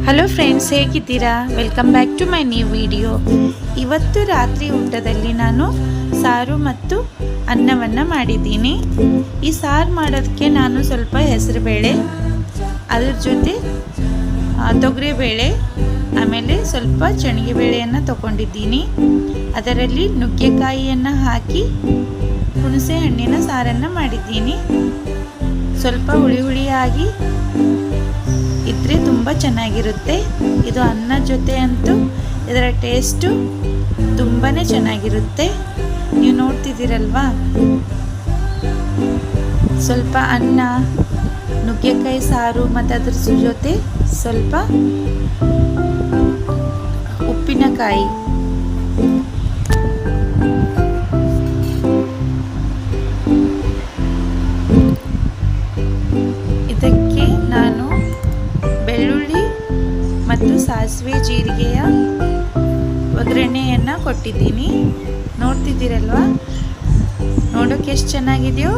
Hello friends, ಹೇಗಿದ್ದೀರಾ? Welcome back to my new video. ಇವತ್ತು ರಾತ್ರಿ ಊಟದಲ್ಲಿ ನಾನು ಸಾರು ಮತ್ತು ಅನ್ನವನ್ನು ಮಾಡಿದ್ದೀನಿ. ಈ ಸಾರು ಮಾಡೋದಕ್ಕೆ ನಾನು ಸ್ವಲ್ಪ ಹೆಸರುಬೇಳೆ, ಅದ್ರ ಜೊತೆ ತೊಗರಿಬೇಳೆ, ಆಮೇಲೆ ಸ್ವಲ್ಪ ಶನಗೆ ಬೇಳೆಯನ್ನು ತಗೊಂಡಿದ್ದೀನಿ. ಅದರಲ್ಲಿ ನುಗ್ಗೆಕಾಯಿಯನ್ನು ಹಾಕಿ ಹುಣಸೆ ಹಣ್ಣಿನ ಸಾರನ್ನು ಮಾಡಿದ್ದೀನಿ. ಸ್ವಲ್ಪ ಹುಳಿ ಹುಳಿಯಾಗಿ ಇದ್ರೆ ತುಂಬ ಚೆನ್ನಾಗಿರುತ್ತೆ. ಇದು ಅನ್ನ ಜೊತೆ ಅಂತೂ ಇದರ ಟೇಸ್ಟು ತುಂಬಾ ಚೆನ್ನಾಗಿರುತ್ತೆ. ನೀವು ನೋಡ್ತಿದ್ದೀರಲ್ವಾ, ಸ್ವಲ್ಪ ಅನ್ನ, ನುಗ್ಗೆಕಾಯಿ ಸಾರು ಮತ್ತು ಅದ್ರ ಜೊತೆ ಸ್ವಲ್ಪ ಉಪ್ಪಿನಕಾಯಿ. ಇದಕ್ಕೆ ನಾನು ಬೆಳ್ಳುಳ್ಳಿ ಮತ್ತು ಸಾಸಿವೆ ಜೀರಿಗೆಯ ಒಗ್ಗರಣೆಯನ್ನು ಕೊಟ್ಟಿದ್ದೀನಿ. ನೋಡ್ತಿದ್ದೀರಲ್ವಾ, ನೋಡೋಕೆ ಎಷ್ಟು ಚೆನ್ನಾಗಿದೆಯೋ.